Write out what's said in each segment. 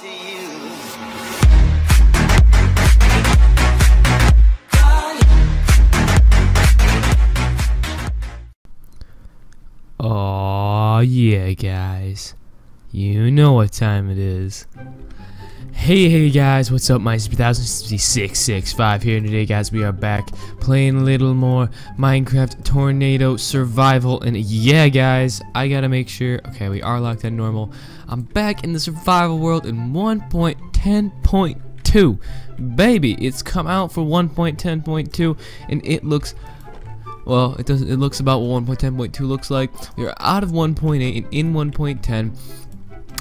to you. Oh yeah, guys, you know what time it is. Hey guys, what's up? My name is 665 here, and today, guys, we are back playing a little more Minecraft Tornado Survival. And yeah, guys, I gotta make sure. Okay, we are locked on normal. I'm back in the survival world in 1.10.2. Baby, it's come out for 1.10.2, and it looks. Well, it doesn't. It looks about what 1.10.2 looks like. We are out of 1.8 and in 1.10.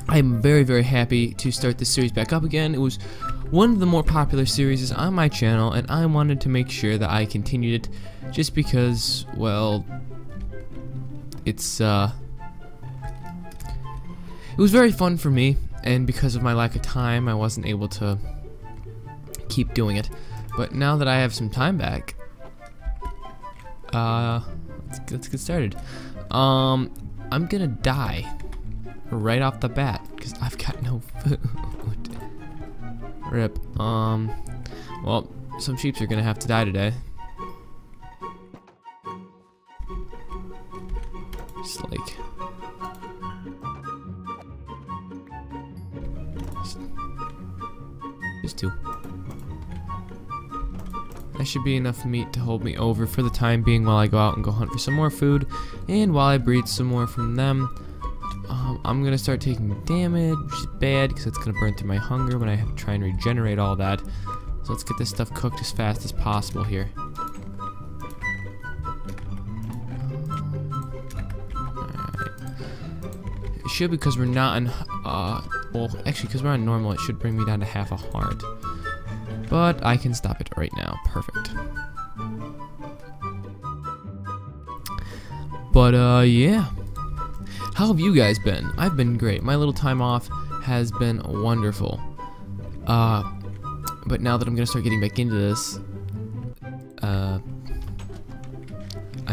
I'm very, very happy to start this series back up again. It was one of the more popular series on my channel, and I wanted to make sure that I continued it, just because, well, it was very fun for me, and because of my lack of time, I wasn't able to keep doing it. But now that I have some time back, let's get started. I'm gonna die right off the bat because I've got no food. Rip. Well, some sheeps are gonna have to die today. Just like just two. That should be enough meat to hold me over for the time being while I go out and go hunt for some more food, and while I breed some more from them. I'm gonna start taking damage, which is bad because it's gonna burn through my hunger when I have to try and regenerate all that. So let's get this stuff cooked as fast as possible here. Alright. It should, because we're not on, well, actually, because we're on normal, it should bring me down to half a heart. But I can stop it right now. Perfect. But, yeah. How have you guys been? I've been great. My little time off has been wonderful. But now that I'm gonna start getting back into this, I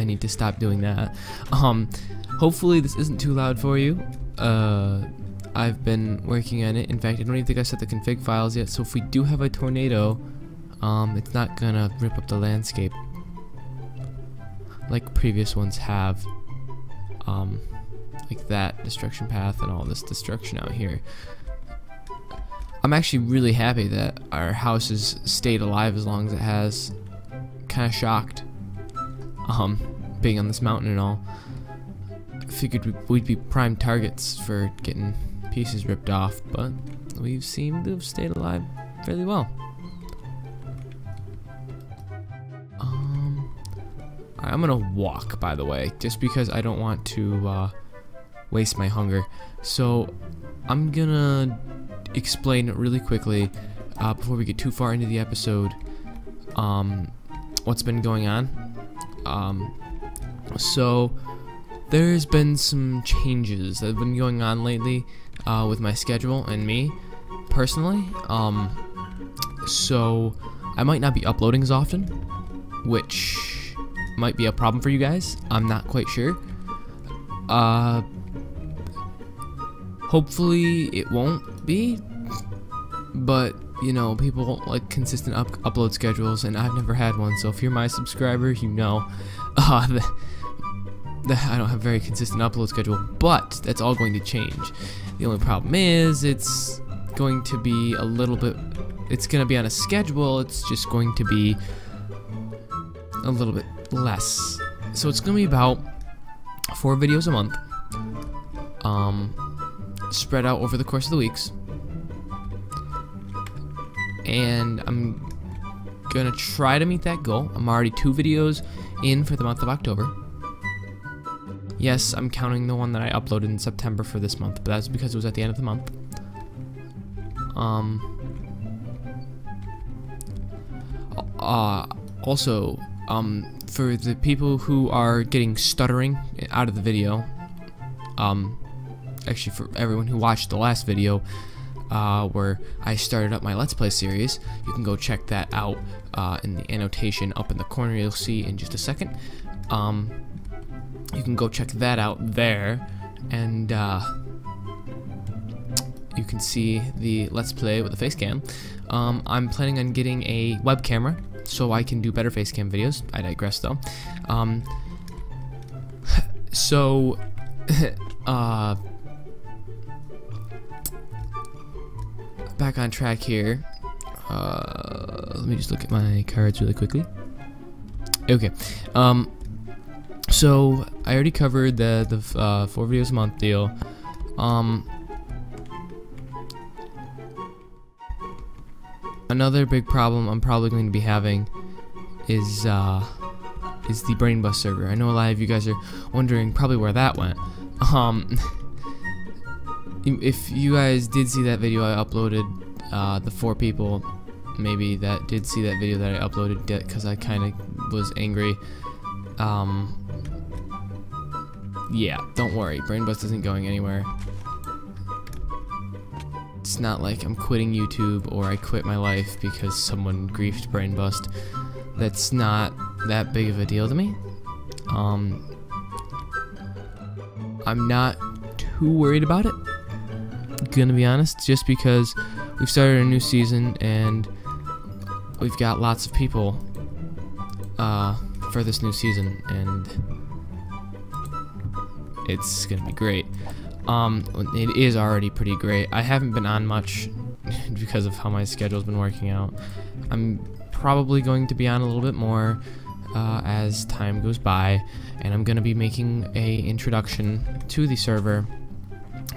need to stop doing that. Hopefully this isn't too loud for you. I've been working on it. In fact, I don't even think I set the config files yet, so if we do have a tornado, it's not gonna rip up the landscape like previous ones have. Like that destruction path and all this destruction out here. I'm actually really happy that our house has stayed alive as long as it has. Kind of shocked, being on this mountain and all. I figured we'd be prime targets for getting pieces ripped off, but we seem to have stayed alive fairly well. I'm gonna walk, by the way, just because I don't want to waste my hunger. So I'm gonna explain really quickly before we get too far into the episode what's been going on. So there's been some changes that have been going on lately with my schedule and me personally. So I might not be uploading as often, which might be a problem for you guys. I'm not quite sure. Hopefully it won't be, but you know, people like consistent upload schedules, and I've never had one. So if you're my subscriber, you know that I don't have a very consistent upload schedule, but that's all going to change. The only problem is it's going to be a little bit, it's going to be on a schedule, it's just going to be a little bit less. So it's going to be about 4 videos a month, spread out over the course of the weeks. And I'm gonna try to meet that goal. I'm already 2 videos in for the month of October. Yes, I'm counting the one that I uploaded in September for this month, but that's because it was at the end of the month. Also, for the people who are getting stuttering out of the video, actually for everyone who watched the last video, where I started up my Let's Play series, you can go check that out in the annotation up in the corner. You'll see in just a second. You can go check that out there, and you can see the Let's Play with the face cam. I'm planning on getting a web camera so I can do better face cam videos. I digress though. So back on track here. Let me just look at my cards really quickly. Okay. So I already covered the 4 videos a month deal. Another big problem I'm probably going to be having is the BrainBus server. I know a lot of you guys are wondering probably where that went. If you guys did see that video I uploaded, the 4 people maybe that did see that video that I uploaded because I kind of was angry. Yeah, don't worry, BrainBus isn't going anywhere. It's not like I'm quitting YouTube or I quit my life because someone griefed BrainBus. That's not that big of a deal to me. I'm not too worried about it, gonna be honest, just because we've started a new season and we've got lots of people for this new season, and it's gonna be great. It is already pretty great. I haven't been on much because of how my schedule's been working out. I'm probably going to be on a little bit more as time goes by, and I'm gonna be making a introduction to the server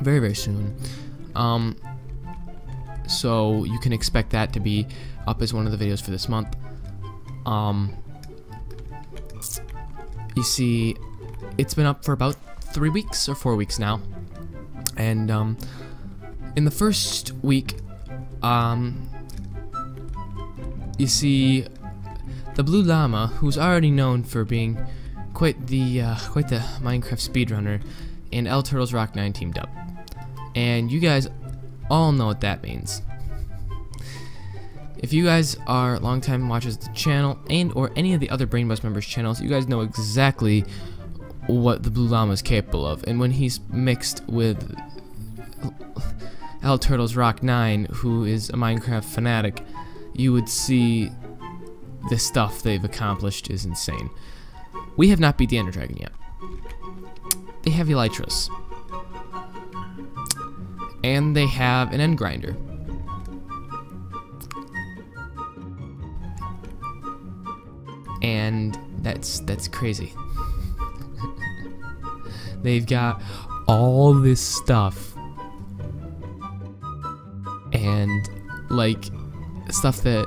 very, very soon. So you can expect that to be up as one of the videos for this month. You see, it's been up for about 3 weeks or 4 weeks now, and in the first week, you see the Blue Llama, who's already known for being quite the Minecraft speedrunner, and L Turtles Rock 9 teamed up, and you guys all know what that means. If you guys are longtime watchers of the channel and or any of the other BrainBus members' channels, you guys know exactly what the Blue Llama is capable of. And when he's mixed with L Turtles Rock 9, who is a Minecraft fanatic, you would see the stuff they've accomplished is insane. We have not beat the Ender Dragon yet. They have Elytras. And they have an End Grinder. And that's crazy. They've got all this stuff, and like stuff that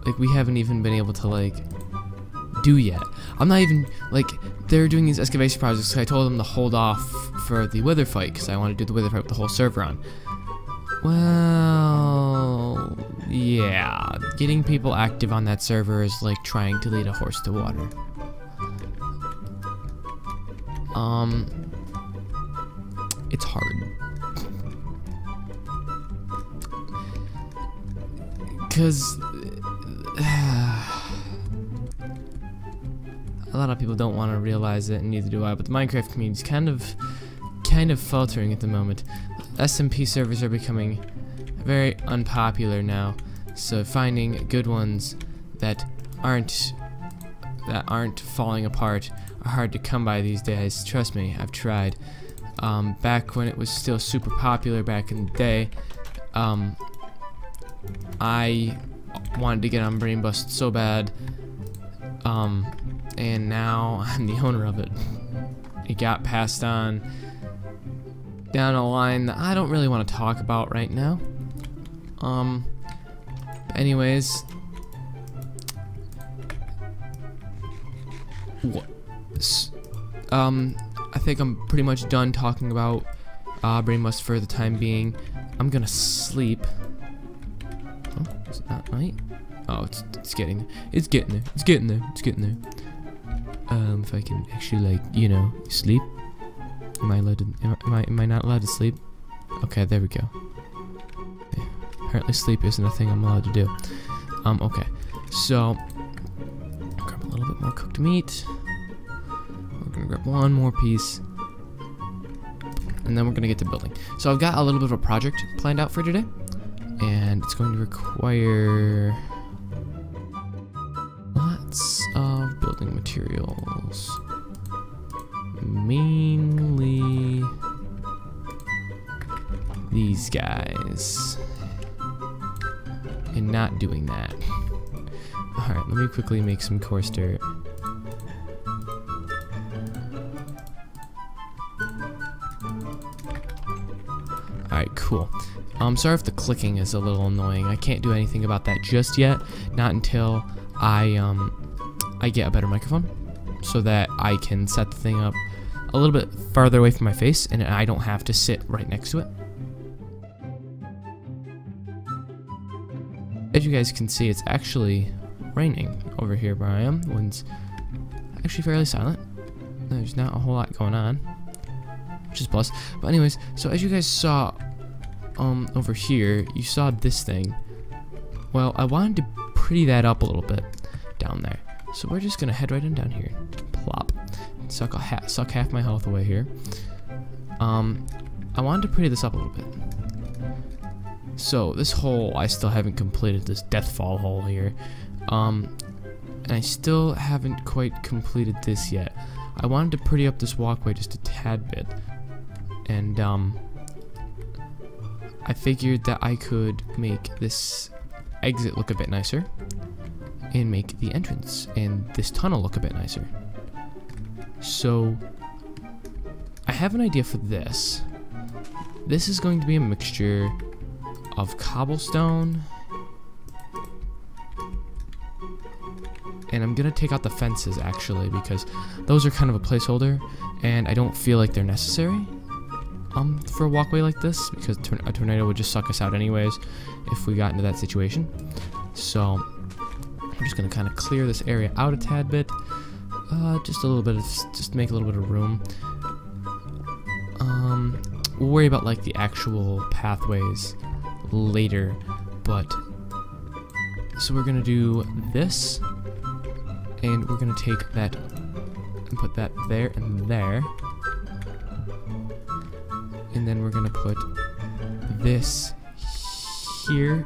like we haven't even been able to like do yet. I'm not even like, they're doing these excavation projects, so I told them to hold off for the Wither fight because I want to do the Wither fight with the whole server on. Well, yeah, getting people active on that server is like trying to lead a horse to water. It's hard. Cause a lot of people don't want to realize it, and neither do I, but the Minecraft community is kind of faltering at the moment. SMP servers are becoming very unpopular now, so finding good ones that aren't falling apart are hard to come by these days. Trust me, I've tried. Back when it was still super popular back in the day, I wanted to get on BrainBus so bad, and now I'm the owner of it. It got passed on down a line that I don't really want to talk about right now. Anyways, I think I'm pretty much done talking about BrainBus for the time being. I'm gonna sleep. Oh, is it not night? Oh, it's getting there. If I can actually, like, you know, sleep. Am I allowed to? Am I not allowed to sleep? Okay, there we go. Okay. Apparently, sleep isn't a thing I'm allowed to do. Okay. So, grab a little bit more cooked meat. We're gonna grab one more piece. and then we're gonna get to building. So I've got a little bit of a project planned out for today, and it's going to require lots of building materials, mainly these guys, and not doing that. Alright, let me quickly make some coarse dirt. Alright, cool. Sorry if the clicking is a little annoying. I can't do anything about that just yet. Not until I get a better microphone, so that I can set the thing up a little bit farther away from my face, and I don't have to sit right next to it. As you guys can see, it's actually raining over here where I am. The wind's actually fairly silent. There's not a whole lot going on, which is plus. But anyways, so as you guys saw over here, you saw this thing. Well, I wanted to pretty that up a little bit down there. So we're just gonna head right in down here. Plop. Suck half my health away here. I wanted to pretty this up a little bit. So this hole, I still haven't completed this deathfall hole here. And I still haven't quite completed this yet. I wanted to pretty up this walkway just a tad bit. And I figured that I could make this exit look a bit nicer, and make the entrance and this tunnel look a bit nicer. So I have an idea for this. This is going to be a mixture of cobblestone, and I'm gonna take out the fences actually, because those are kind of a placeholder and I don't feel like they're necessary for a walkway like this, because a tornado would just suck us out anyways if we got into that situation. So I'm just gonna kind of clear this area out a tad bit, just a little bit of, just make a little bit of room. We'll worry about like the actual pathways later, but so we're gonna do this, and we're gonna take that and put that there and there, and then we're gonna put this here,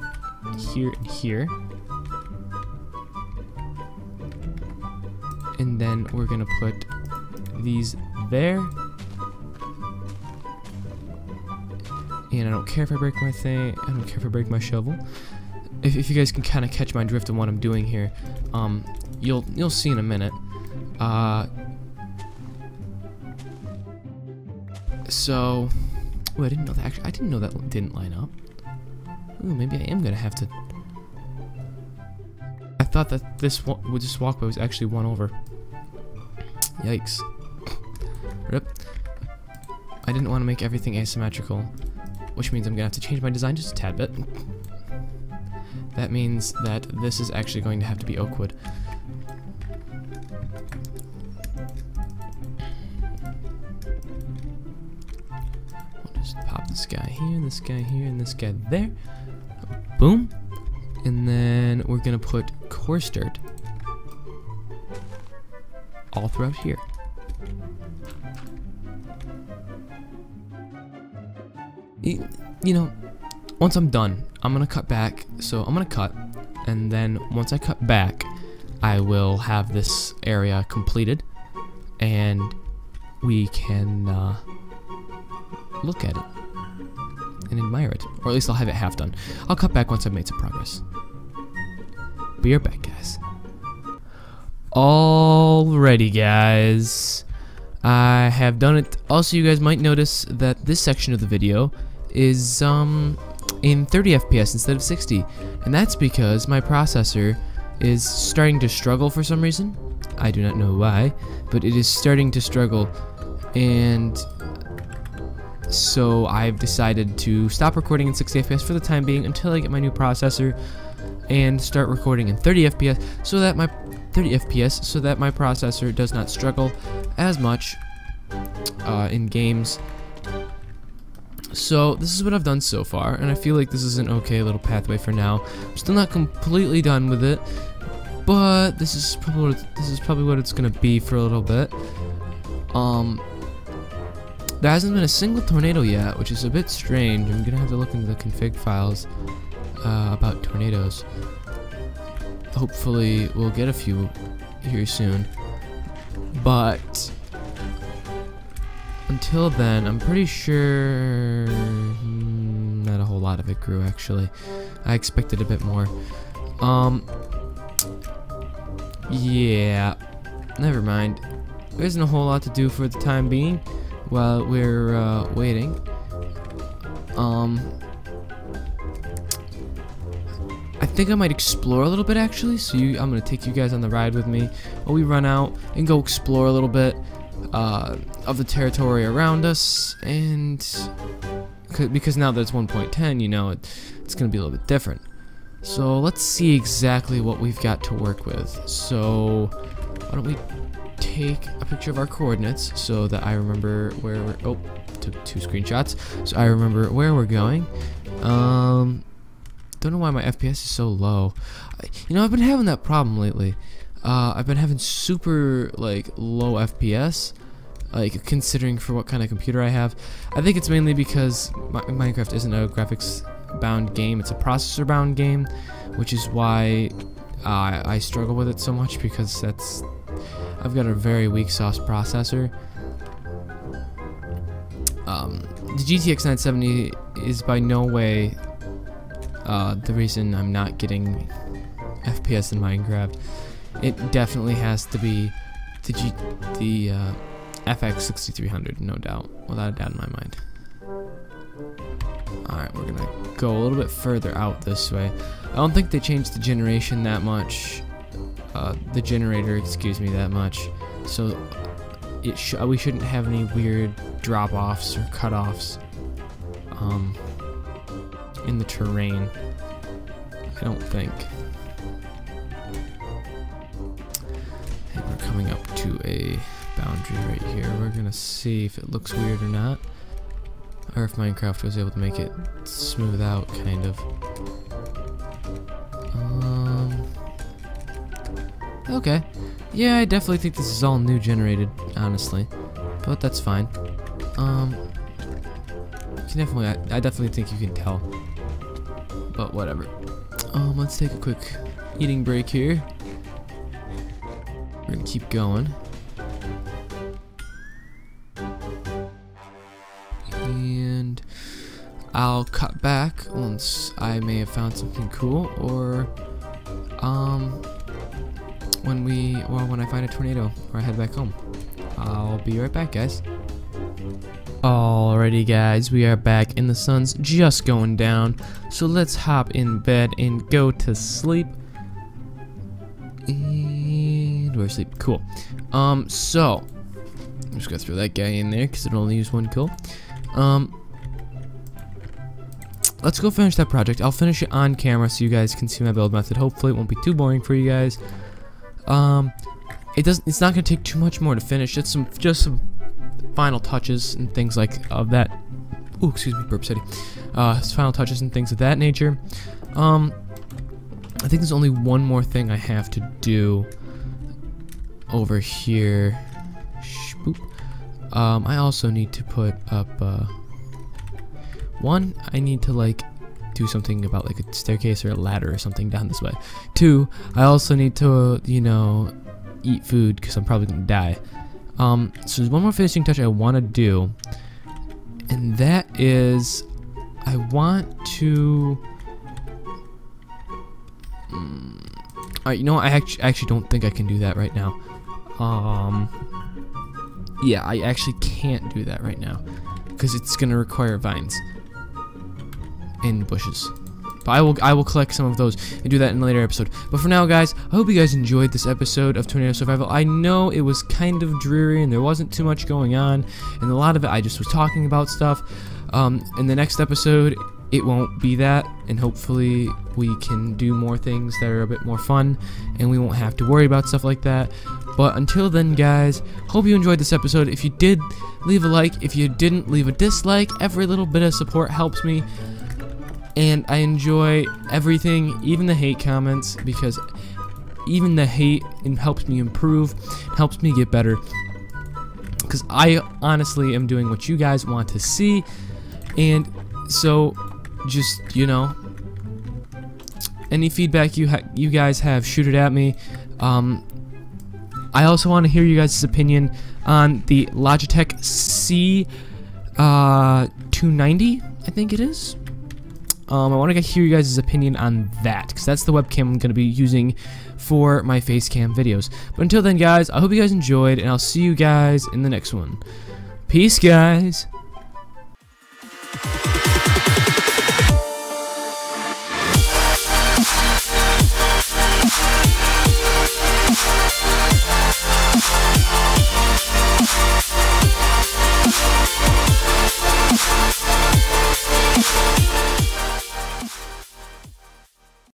here, and here, and then we're gonna put these there. And I don't care if I break my thing, I don't care if I break my shovel. If you guys can kind of catch my drift on what I'm doing here, you'll see in a minute. So, oh, I didn't know that. Actually, I didn't know that didn't line up. Ooh, maybe I am gonna have to. I thought that this walkway was actually one over. Yikes! Rip. I didn't want to make everything asymmetrical, which means I'm gonna have to change my design just a tad bit. That means that this is actually going to have to be oak wood. We'll just pop this guy here, this guy here, and this guy there. Boom. And then we're gonna put coarse dirt all throughout here. You know, once I'm done, I'm gonna cut back. So I'm gonna cut, and then once I cut back, I will have this area completed, and we can look at it and admire it, or at least I'll have it half done. I'll cut back once I've made some progress. Be right back, guys. Alrighty, guys, I have done it. Also, you guys might notice that this section of the video is in 30 FPS instead of 60, and that's because my processor is starting to struggle for some reason. I do not know why, but it is starting to struggle, and so I've decided to stop recording in 60 FPS for the time being until I get my new processor and start recording in 30 FPS so that my processor does not struggle as much in games. So this is what I've done so far, and I feel like this is an okay little pathway for now. I'm still not completely done with it, but this is probably what it's gonna be for a little bit. There hasn't been a single tornado yet, which is a bit strange. I'm gonna have to look into the config files about tornadoes. Hopefully we'll get a few here soon. But until then, I'm pretty sure not a whole lot of it grew, actually. I expected a bit more. Yeah, never mind. There isn't a whole lot to do for the time being while we're waiting. I think I might explore a little bit, actually. So I'm gonna take you guys on the ride with me while we run out and go explore a little bit of the territory around us, and because now that it's 1.10, you know, it's gonna be a little bit different. So let's see exactly what we've got to work with. So why don't we take a picture of our coordinates so that I remember where we're... Oh, took 2 screenshots. So I remember where we're going. Don't know why my FPS is so low. You know, I've been having that problem lately. I've been having super, like, low FPS, like, considering for what kind of computer I have. I think it's mainly because Minecraft isn't a graphics-bound game. It's a processor-bound game, which is why I struggle with it so much, because I've got a very weak sauce processor. The GTX 970 is by no way the reason I'm not getting FPS in Minecraft. It definitely has to be the FX 6300, no doubt, without a doubt in my mind. Alright, we're gonna go a little bit further out this way. I don't think they changed the generation that much, the generator, excuse me, that much, so we shouldn't have any weird drop-offs or cut-offs in the terrain, I don't think. And we're coming up to a boundary right here. We're gonna see if it looks weird or not, or if Minecraft was able to make it smooth out, kind of. Okay. Yeah, I definitely think this is all new generated, honestly, but that's fine. I definitely think you can tell, but whatever. Let's take a quick eating break here. We're gonna keep going. And I'll cut back once I may have found something cool, or when I find a tornado, or I head back home. I'll be right back, guys. Alrighty, guys, we are back and the sun's just going down, so let's hop in bed and go to sleep. And we're asleep. Cool. So I'm just gonna throw that guy in there because it only used 1 kill. Let's go finish that project. I'll finish it on camera so you guys can see my build method. Hopefully it won't be too boring for you guys. It's not gonna take too much more to finish. It's just some final touches and things like of that. Ooh, excuse me, burp city. Final touches and things of that nature. I think there's only one more thing I have to do over here. Boop. I also need to put up one, I need to like do something about like a staircase or a ladder or something down this way. 2, I also need to, you know, eat food because I'm probably gonna die. So there's one more finishing touch I want to do, and that is I want to alright, you know what, I actually don't think I can do that right now. Yeah, I actually can't do that right now because it's gonna require vines and bushes. But I will collect some of those and do that in a later episode. But for now, guys, I hope you guys enjoyed this episode of Tornado Survival. I know it was kind of dreary and there wasn't too much going on, and a lot of it I just was talking about stuff. In the next episode, it won't be that, and hopefully we can do more things that are a bit more fun, and we won't have to worry about stuff like that. But until then, guys, hope you enjoyed this episode. If you did, leave a like. If you didn't, leave a dislike. Every little bit of support helps me. And I enjoy everything, even the hate comments, because even the hate helps me improve, helps me get better. because I honestly am doing what you guys want to see. And so, just, you know, any feedback you guys have, shoot it at me. I also want to hear you guys' opinion on the Logitech C290, I think it is. I want to hear you guys' opinion on that, because that's the webcam I'm going to be using for my face cam videos. But until then, guys, I hope you guys enjoyed, and I'll see you guys in the next one. Peace, guys.